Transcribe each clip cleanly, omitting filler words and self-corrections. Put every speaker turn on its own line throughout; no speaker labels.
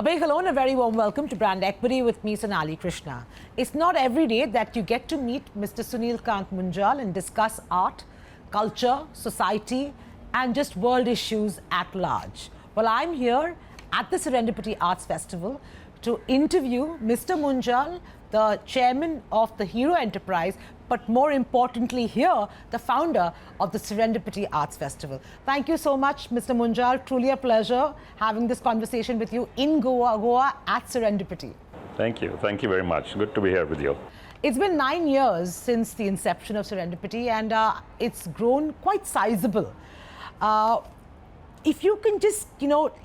A big hello and a very warm welcome to Brand Equity with me, Sonali Krishna. It's not every day that you get to meet Mr. Munjal and discuss art, culture, society, and just world issues at large. Well, I'm here at the Serendipity Arts Festival to interview Mr. Munjal, the chairman of the Hero Enterprise, but more importantly here, the founder of the Serendipity Arts Festival. Thank you so much, Mr. Munjal. Truly a pleasure having this conversation with you in Goa at Serendipity.
Thank you. Thank you very much. Good to be here with you.
It's been 9 years since the inception of Serendipity, and it's grown quite sizable. If you can just,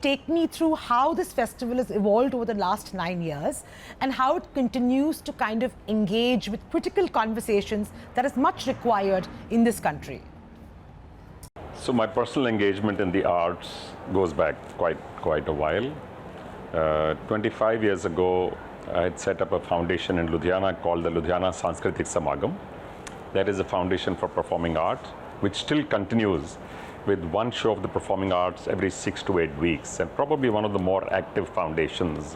take me through how this festival has evolved over the last 9 years and how it continues to kind of engage with critical conversations that is much required in this country.
So my personal engagement in the arts goes back quite a while. 25 years ago, I had set up a foundation in Ludhiana called the Ludhiana Sanskritik Samagam. That is a foundation for performing art, which still continues with one show of the performing arts every 6 to 8 weeks, and probably one of the more active foundations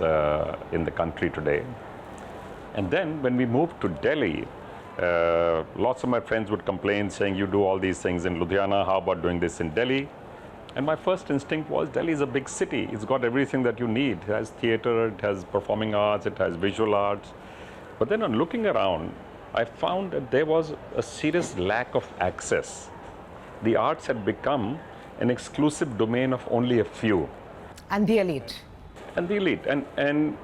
in the country today. And then when we moved to Delhi, lots of my friends would complain saying, you do all these things in Ludhiana, how about doing this in Delhi? And my first instinct was, Delhi is a big city. It's got everything that you need. It has theater, it has performing arts, it has visual arts. But then on looking around, I found that there was a serious lack of access. The arts had become an exclusive domain of only a few.
And the elite.
And the elite. And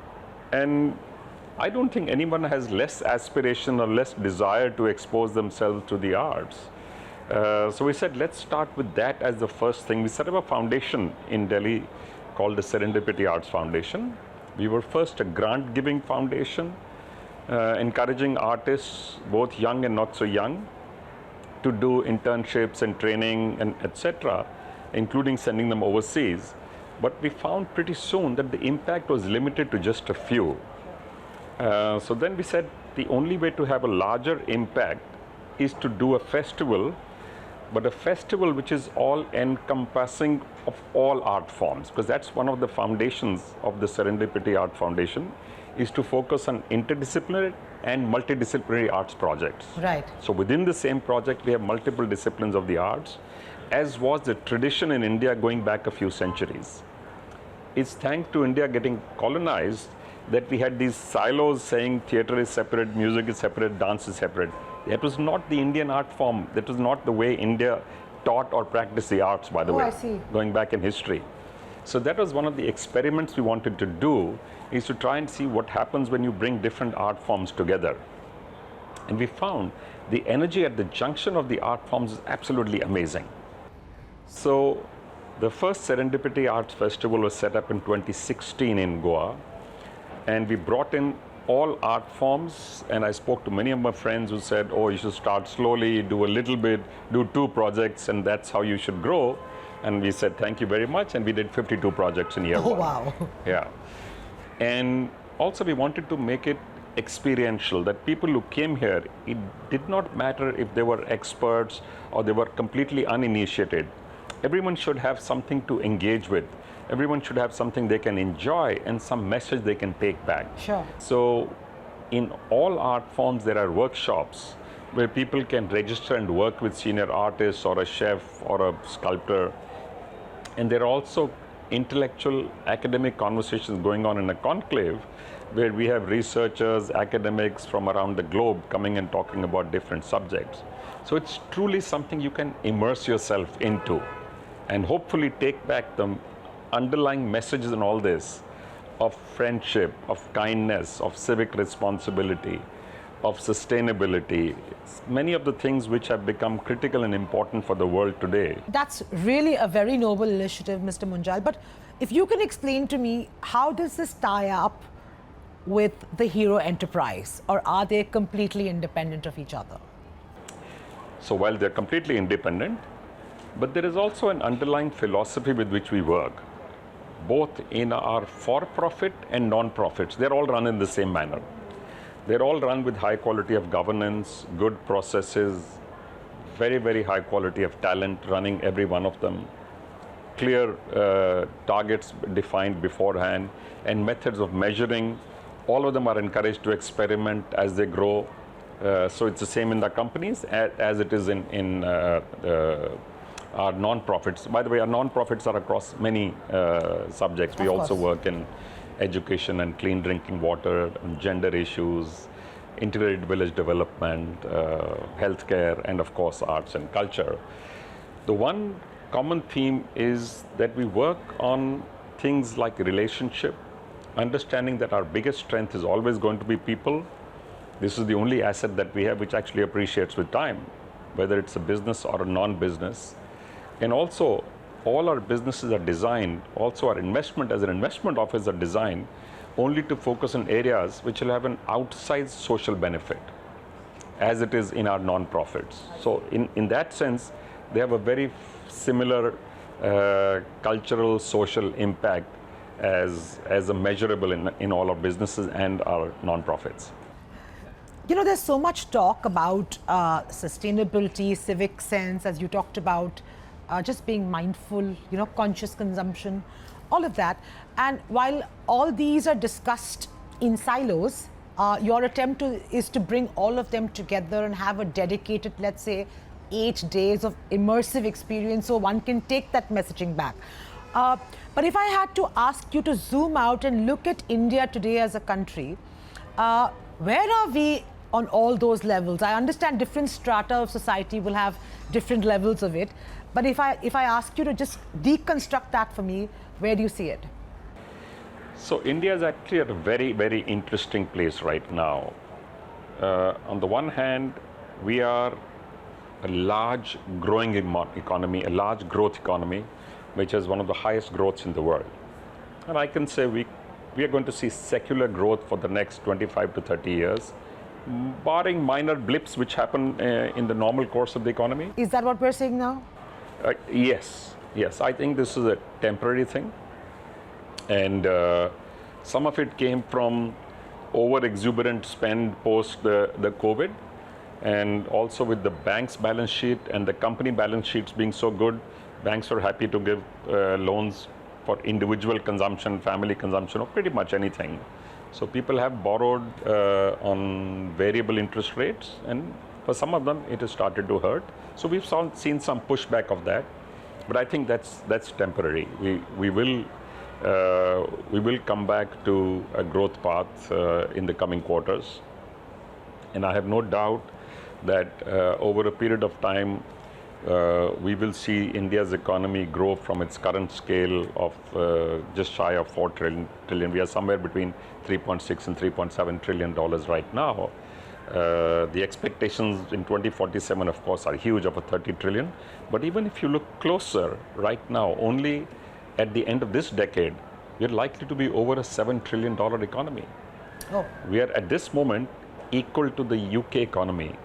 I don't think anyone has less aspiration or less desire to expose themselves to the arts. So we said, let's start with that as the first thing. We set up a foundation in Delhi called the Serendipity Arts Foundation. We were first a grant-giving foundation, encouraging artists, both young and not so young, to do internships and training and etc., including sending them overseas. But we found pretty soon that the impact was limited to just a few. So then we said the only way to have a larger impact is to do a festival, but a festival which is all encompassing of all art forms, because that's one of the foundations of the Serendipity Art Foundation, is to focus on interdisciplinary and multidisciplinary arts projects.
Right.
So within the same project, we have multiple disciplines of the arts, as was the tradition in India going back a few centuries. It's thanks to India getting colonized that we had these silos saying theater is separate, music is separate, dance is separate. That was not the Indian art form. That was not the way India taught or practiced the arts, by the way,
I see.
Going back in history. So that was one of the experiments we wanted to do, is to try and see what happens when you bring different art forms together. And we found the energy at the junction of the art forms is absolutely amazing. So the first Serendipity Arts Festival was set up in 2016 in Goa, and we brought in all art forms, and I spoke to many of my friends who said, oh, you should start slowly, do a little bit, do 2 projects, and that's how you should grow. And we said, thank you very much, and we did 52 projects in year 1.
Oh, wow.
Yeah. And also we wanted to make it experiential, that people who came here, it did not matter if they were experts or they were completely uninitiated. Everyone should have something to engage with. Everyone should have something they can enjoy and some message they can take back.
Sure.
So in all art forms, there are workshops where people can register and work with senior artists or a chef or a sculptor. And there are also intellectual academic conversations going on in a conclave where we have researchers, academics from around the globe coming and talking about different subjects. So it's truly something you can immerse yourself into and hopefully take back the underlying messages in all this of friendship, of kindness, of civic responsibility, of sustainability, many of the things which have become critical and important for the world today.
That's really a very noble initiative, Mr. Munjal. But if you can explain to me, how does this tie up with the Hero Enterprise, or are they completely independent of each other?
So while they're completely independent, but there is also an underlying philosophy with which we work, both in our for-profit and non-profits. They're all run in the same manner. They're all run with high quality of governance, good processes, very, very high quality of talent running every one of them. clear targets defined beforehand and methods of measuring. All of them are encouraged to experiment as they grow. So it's the same in the companies as it is in our non-profits. By the way, our non-profits are across many subjects. We also work in education and clean drinking water, and gender issues, integrated village development, healthcare, and of course arts and culture. The one common theme is that we work on things like relationship, understanding that our biggest strength is always going to be people. This is the only asset that we have which actually appreciates with time, whether it's a business or a non-business. And also, all our businesses are designed, also our investment as an investment office are designed only to focus on areas which will have an outsized social benefit, as it is in our non-profits. So in that sense, they have a very similar cultural, social impact as a measurable in all our businesses and our non-profits.
You know, there's so much talk about sustainability, civic sense, as you talked about, just being mindful, you know, conscious consumption, all of that. And while all these are discussed in silos, your attempt is to bring all of them together and have a dedicated, let's say, 8 days of immersive experience so one can take that messaging back. But if I had to ask you to zoom out and look at India today as a country, where are we on all those levels? I understand different strata of society will have different levels of it, but if I ask you to just deconstruct that for me, where do you see it?
So India is actually at a very, very interesting place right now. On the one hand, we are a large growing economy, a large growth economy, which has one of the highest growths in the world. And I can say we are going to see secular growth for the next 25 to 30 years, barring minor blips which happen in the normal course of the economy.
Is that what we're seeing now?
Yes. I think this is a temporary thing. And some of it came from over-exuberant spend post the COVID, and also with the bank's balance sheet and the company balance sheets being so good, banks are happy to give loans for individual consumption, family consumption, or pretty much anything. So people have borrowed on variable interest rates, and for some of them it has started to hurt. So we've seen some pushback of that, but I think that's temporary. We will come back to a growth path in the coming quarters, and I have no doubt that over a period of time we will see India's economy grow from its current scale of just shy of 4 trillion. We are somewhere between 3.6 and 3.7 trillion dollars right now. The expectations in 2047, of course, are huge, of a 30 trillion. But even if you look closer right now, only at the end of this decade, we're likely to be over a $7 trillion economy.
Oh.
We are at this moment equal to the UK economy.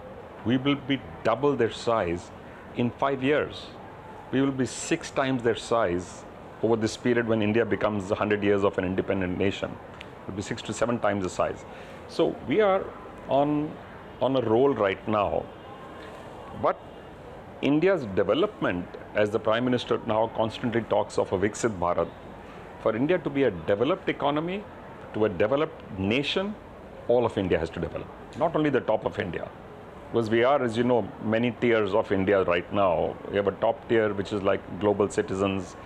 We will be double their size in 5 years. We will be 6 times their size over this period when India becomes 100 years of an independent nation. It will be 6 to 7 times the size. So we are on a roll right now. But India's development, as the Prime Minister now constantly talks of a Viksit Bharat, for India to be a developed economy, to a developed nation, all of India has to develop, not only the top of India. Because we are, as you know, many tiers of India right now. We have a top tier, which is like global citizens.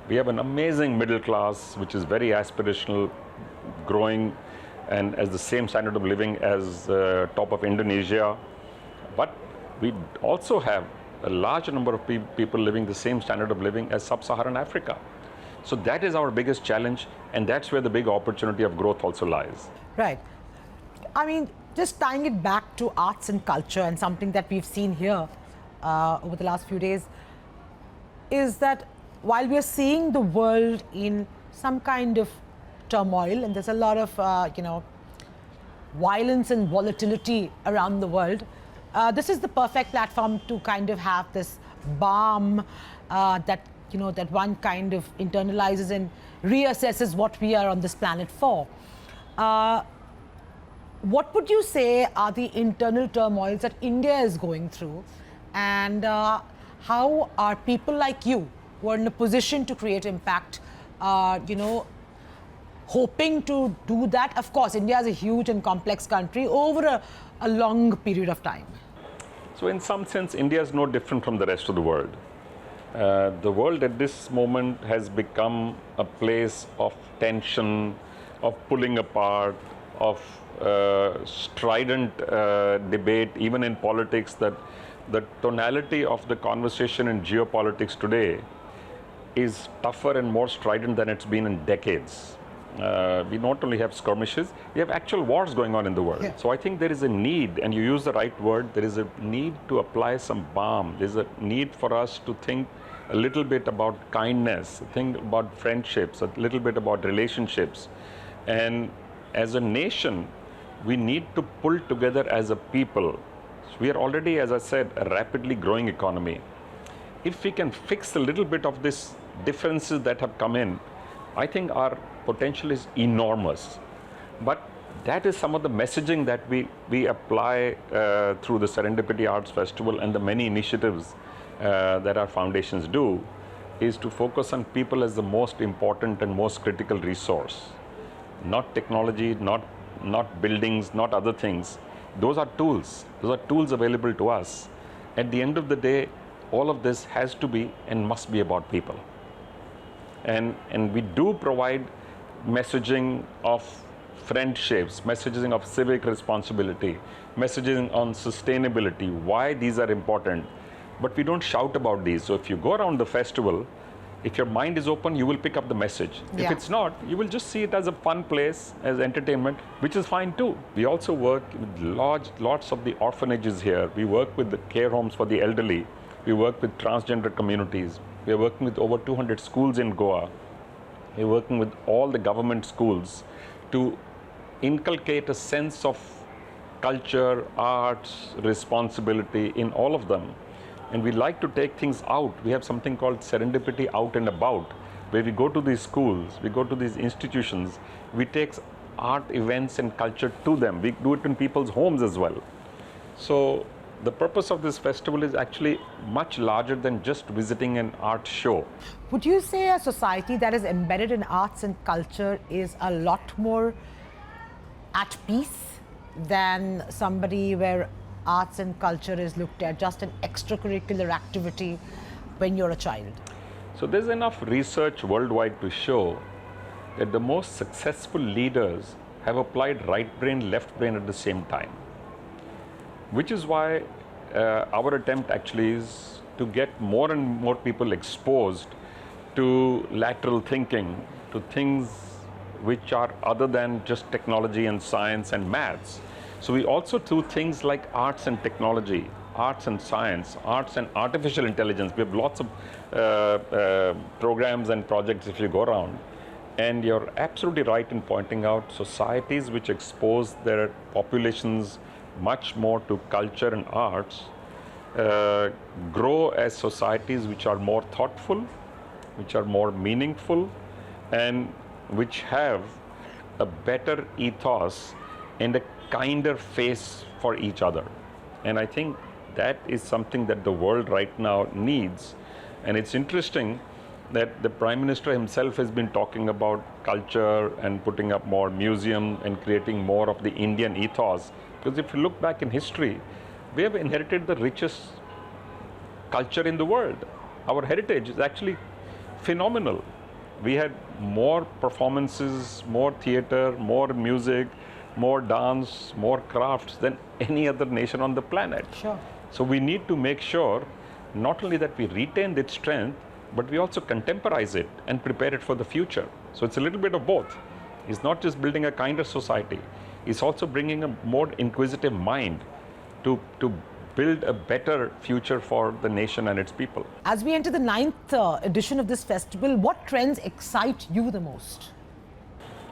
We have an amazing middle class, which is very aspirational, growing, and as the same standard of living as top of Indonesia. But we also have a large number of people living the same standard of living as sub-Saharan Africa. So that is our biggest challenge, and that's where the big opportunity of growth also lies.
Right. I mean, just tying it back to arts and culture, and something that we've seen here over the last few days, is that while we're seeing the world in some kind of turmoil, and there's a lot of violence and volatility around the world, this is the perfect platform to kind of have this balm that one kind of internalizes and reassesses what we are on this planet for. What would you say are the internal turmoils that India is going through, and how are people like you who are in a position to create impact, hoping to do that? Of course, India is a huge and complex country over a long period of time.
So in some sense, India is no different from the rest of the world. The world at this moment has become a place of tension, of pulling apart, of strident debate, even in politics, that the tonality of the conversation in geopolitics today is tougher and more strident than it's been in decades. We not only have skirmishes, we have actual wars going on in the world.
Yeah.
So I think there is a need, and you use the right word, there is a need to apply some balm. There's a need for us to think a little bit about kindness, think about friendships, a little bit about relationships. And as a nation, we need to pull together as a people. So we are already, as I said, a rapidly growing economy. If we can fix a little bit of these differences that have come in, I think our potential is enormous. But that is some of the messaging that we apply through the Serendipity Arts Festival and the many initiatives that our foundations do, is to focus on people as the most important and most critical resource. Not technology, not buildings, not other things. Those are tools. Those are tools available to us. At the end of the day, all of this has to be and must be about people. And we do provide messaging of friendships, messaging of civic responsibility, messaging on sustainability, why these are important. But we don't shout about these. So if you go around the festival, if your mind is open, you will pick up the message.
Yeah.
If it's not, you will just see it as a fun place, as entertainment, which is fine too. We also work with lots of the orphanages here. We work with the care homes for the elderly. We work with transgender communities. We are working with over 200 schools in Goa. We're working with all the government schools to inculcate a sense of culture, arts, responsibility in all of them. And we like to take things out. We have something called Serendipity Out and About, where we go to these schools, we go to these institutions, we take art events and culture to them. We do it in people's homes as well. So the purpose of this festival is actually much larger than just visiting an art show.
Would you say a society that is embedded in arts and culture is a lot more at peace than somebody where arts and culture is looked at just an extracurricular activity when you're a child?
So there's enough research worldwide to show that the most successful leaders have applied right brain, left brain at the same time. Which is why our attempt actually is to get more and more people exposed to lateral thinking, to things which are other than just technology and science and maths. So we also do things like arts and technology, arts and science, arts and artificial intelligence. We have lots of programs and projects if you go around. And you're absolutely right in pointing out societies which expose their populations much more to culture and arts grow as societies which are more thoughtful, which are more meaningful, and which have a better ethos and a kinder face for each other. And I think that is something that the world right now needs. And it's interesting that the Prime Minister himself has been talking about culture and putting up more museums and creating more of the Indian ethos. Because if you look back in history, we have inherited the richest culture in the world. Our heritage is actually phenomenal. We had more performances, more theater, more music, more dance, more crafts than any other nation on the planet.
Sure.
So we need to make sure not only that we retain its strength, but we also contemporize it and prepare it for the future. So it's a little bit of both. It's not just building a kinder society, it's also bringing a more inquisitive mind to build a better future for the nation and its people.
As we enter the 9th edition of this festival, what trends excite you the most?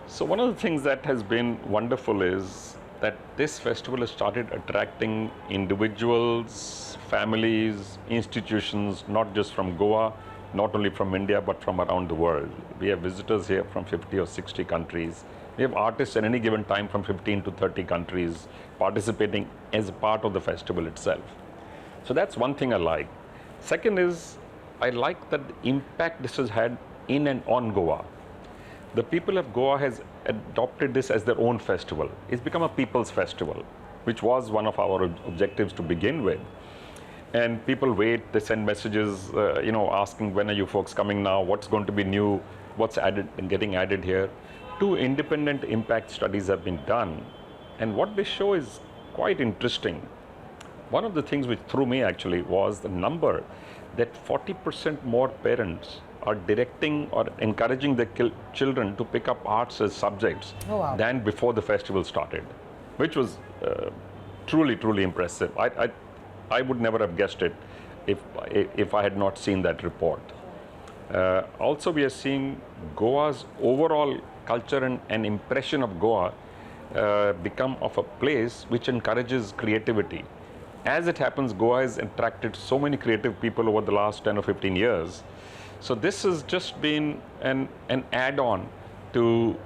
So one of the things that has been wonderful is that this festival has started attracting individuals, families, institutions, not just from Goa, not only from India, but from around the world. We have visitors here from 50 or 60 countries. We have artists at any given time from 15 to 30 countries participating as a part of the festival itself. So that's one thing I like. Second is, I like that the impact this has had in and on Goa. The people of Goa has adopted this as their own festival. It's become a people's festival, which was one of our objectives to begin with. And people wait, they send messages, asking when are you folks coming now, what's going to be new, what's added and getting added here. 2 independent impact studies have been done. And what they show is quite interesting. One of the things which threw me actually was the number that 40% more parents are directing or encouraging their children to pick up arts as subjects than before the festival started, which was truly, truly impressive. I would never have guessed it if I had not seen that report. Also, we are seeing Goa's overall culture and impression of Goa become of a place which encourages creativity. As it happens, Goa has attracted so many creative people over the last 10 or 15 years. So this has just been an add-on to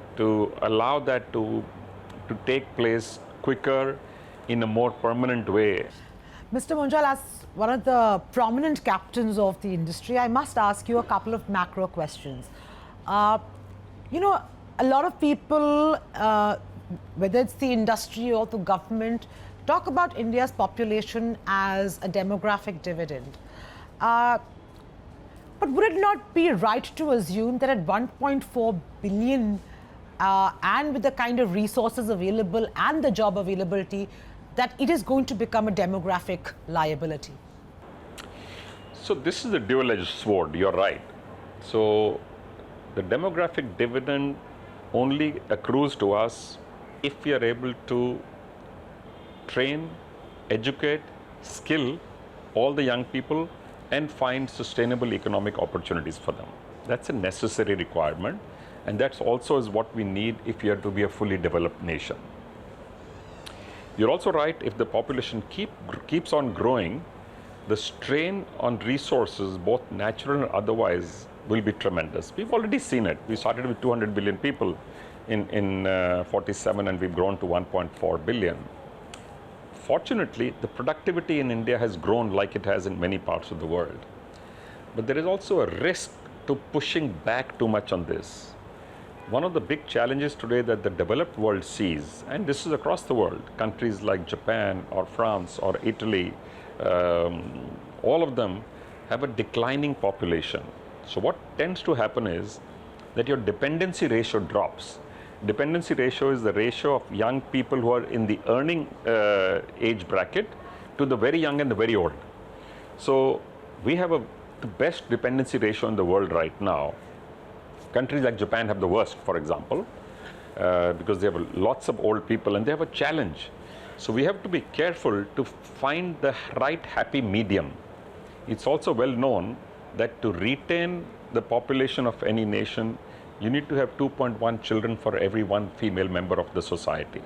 allow that to take place quicker in a more permanent way.
Mr. Munjal, as one of the prominent captains of the industry, I must ask you a couple of macro questions. A lot of people, whether it's the industry or the government, talk about India's population as a demographic dividend. But would it not be right to assume that at 1.4 billion and with the kind of resources available and the job availability, that it is going to become a demographic liability?
So this is a dual-edged sword, you're right. So the demographic dividend only accrues to us if we are able to train, educate, skill all the young people and find sustainable economic opportunities for them. That's a necessary requirement, and that's also is what we need if we are to be a fully developed nation. You're also right, if the population keeps on growing, the strain on resources, both natural and otherwise, will be tremendous. We've already seen it. We started with 200 billion people in 47, and we've grown to 1.4 billion. Fortunately, the productivity in India has grown like it has in many parts of the world. But there is also a risk to pushing back too much on this. One of the big challenges today that the developed world sees, and this is across the world, countries like Japan or France or Italy, all of them have a declining population. So what tends to happen is that your dependency ratio drops. Dependency ratio is the ratio of young people who are in the earning age bracket to the very young and the very old. So we have the best dependency ratio in the world right now. Countries like Japan have the worst, for example, because they have lots of old people and they have a challenge. So we have to be careful to find the right happy medium. It's also well known that to retain the population of any nation, you need to have 2.1 children for every 1 female member of the society.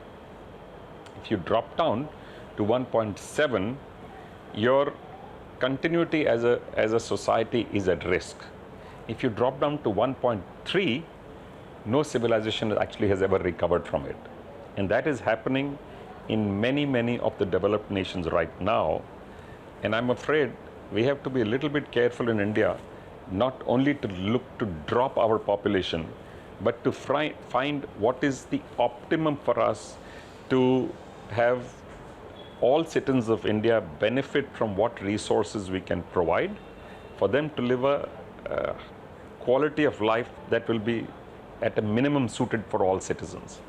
If you drop down to 1.7, your continuity as a society is at risk. If you drop down to 1.3, no civilization actually has ever recovered from it. And that is happening in many, many of the developed nations right now. And I'm afraid we have to be a little bit careful in India, not only to look to drop our population, but to find what is the optimum for us to have all citizens of India benefit from what resources we can provide for them to live a quality of life that will be at a minimum suited for all citizens.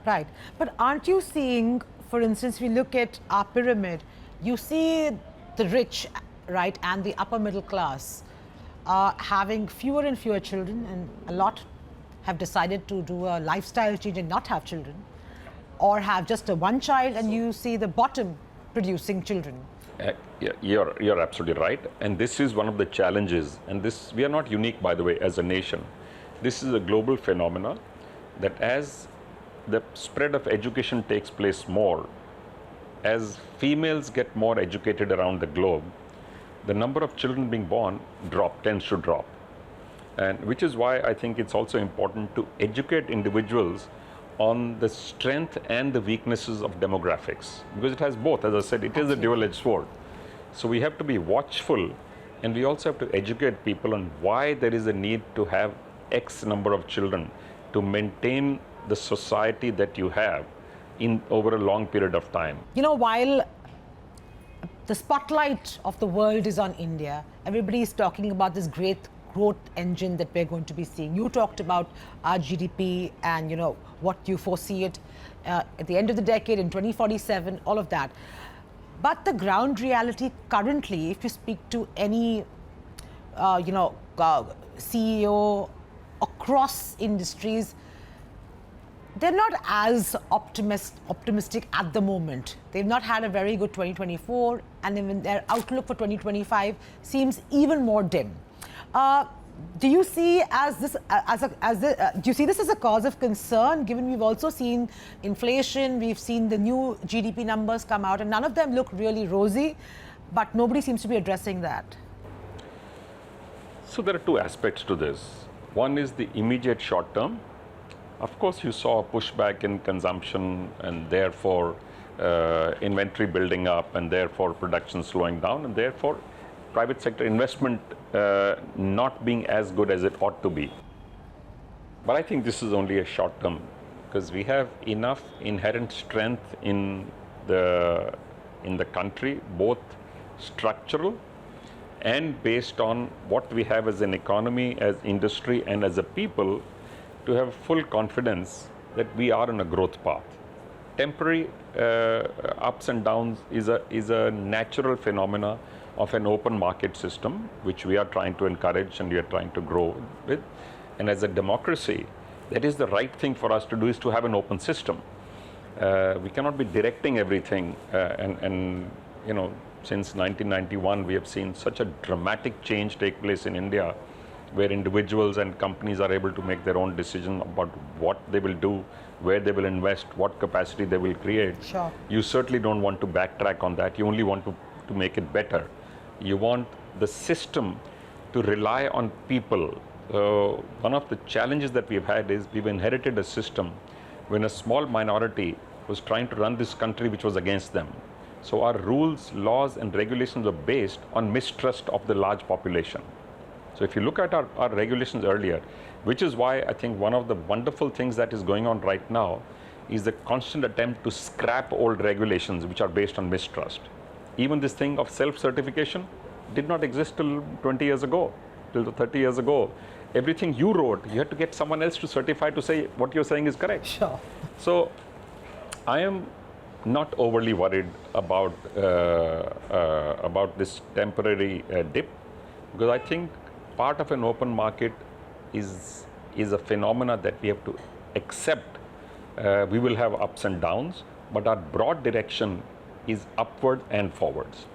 Right. But aren't you seeing, for instance, we look at our pyramid, you see the rich, right, and the upper middle class having fewer and fewer children, and a lot have decided to do a lifestyle change and not have children, or have just a one child, and you see the bottom producing children.
You're absolutely right, and this is one of the challenges, and this, we are not unique, by the way, as a nation. This is a global phenomena that as the spread of education takes place more, as females get more educated around the globe, the number of children being born tends to drop. And which is why I think it's also important to educate individuals on the strength and the weaknesses of demographics, because it has both. As I said, it is a dual-edged sword. So we have to be watchful And we also have to educate people on why there is a need to have X number of children to maintain the society that you have in over a long period of time.
You know, while the spotlight of the world is on India, everybody is talking about this great growth engine that we're going to be seeing. You talked about our GDP and, you know, what you foresee it at the end of the decade, in 2047, all of that. But the ground reality currently, if you speak to any, CEO across industries, they're not as optimistic at the moment. They've not had a very good 2024, and even their outlook for 2025 seems even more dim. Do you see this as a cause of concern? Given we've also seen inflation, we've seen the new GDP numbers come out, and none of them look really rosy, but nobody seems to be addressing that.
So there are two aspects to this. One is the immediate short term. Of course, you saw a pushback in consumption and therefore inventory building up and therefore production slowing down and therefore private sector investment not being as good as it ought to be. But I think this is only a short term because we have enough inherent strength in the country, both structural and based on what we have as an economy, as industry and as a people, to have full confidence that we are on a growth path. Temporary ups and downs is a natural phenomena of an open market system, which we are trying to encourage and we are trying to grow with. And as a democracy, that is the right thing for us to do, is to have an open system. We cannot be directing everything. And you know, since 1991, we have seen such a dramatic change take place in India, where individuals and companies are able to make their own decision about what they will do, where they will invest, what capacity they will create.
Sure.
You certainly don't want to backtrack on that. You only want to make it better. You want the system to rely on people. One of the challenges that we've had is we've inherited a system when a small minority was trying to run this country which was against them. So our rules, laws and regulations are based on mistrust of the large population. So if you look at our regulations earlier, which is why I think one of the wonderful things that is going on right now is the constant attempt to scrap old regulations which are based on mistrust. Even this thing of self-certification did not exist till 20 years ago, till 30 years ago. Everything you wrote, you had to get someone else to certify to say what you're saying is correct.
Sure.
So I am not overly worried about this temporary dip, because I think part of an open market is a phenomena that we have to accept. We will have ups and downs, but our broad direction is upward and forwards.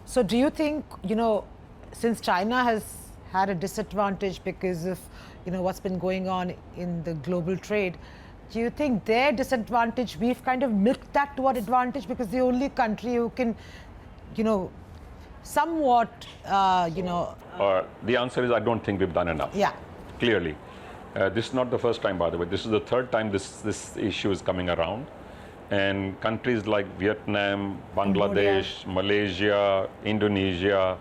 So do you think, you know, since China has had a disadvantage because of, you know, what's been going on in the global trade, do you think their disadvantage, we've kind of milked that to our advantage because the only country who can, you know, somewhat,
the answer is I don't think we've done enough.
Yeah.
Clearly. This is not the first time, by the way. This is the third time this issue is coming around. And countries like Vietnam, Bangladesh, Malaysia, Indonesia,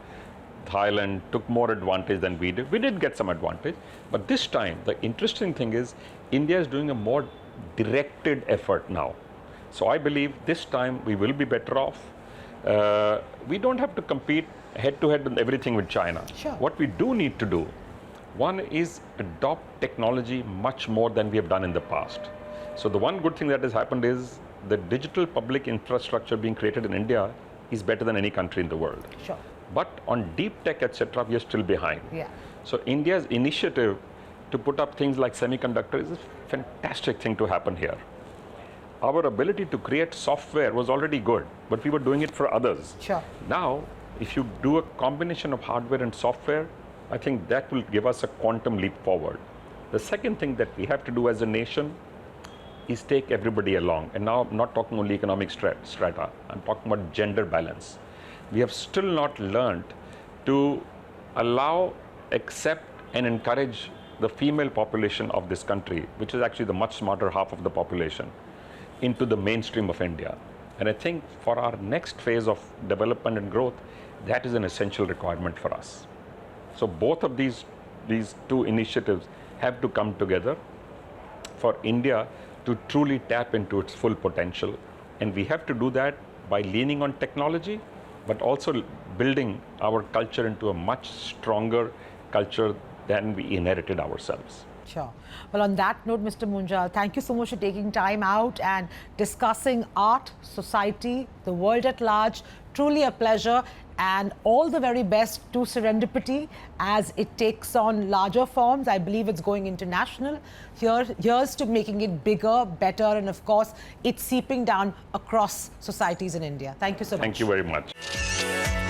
Thailand took more advantage than we did. We did get some advantage. But this time, the interesting thing is India is doing a more directed effort now. So I believe this time we will be better off. We don't have to compete head-to-head with everything with China.
Sure.
What we do need to do, one is adopt technology much more than we have done in the past. So the one good thing that has happened is the digital public infrastructure being created in India is better than any country in the world.
Sure.
But on deep tech, etc., we are still behind.
Yeah.
So India's initiative to put up things like semiconductor is a fantastic thing to happen here. Our ability to create software was already good, but we were doing it for others.
Sure.
Now, if you do a combination of hardware and software, I think that will give us a quantum leap forward. The second thing that we have to do as a nation is take everybody along. And now I'm not talking only economic strata, I'm talking about gender balance. We have still not learned to allow, accept and encourage the female population of this country, which is actually the much smarter half of the population, into the mainstream of India. And I think for our next phase of development and growth, That is an essential requirement for us. So both of these two initiatives have to come together for India to truly tap into its full potential. And we have to do that by leaning on technology, but also building our culture into a much stronger culture than we inherited ourselves.
Sure. Well, on that note, Mr. Munjal, thank you so much for taking time out and discussing art, society, the world at large. Truly a pleasure, and all the very best to Serendipity as it takes on larger forms. I believe it's going international. Here's to making it bigger, better, and of course, it's seeping down across societies in India. Thank you so much.
Thank you very much.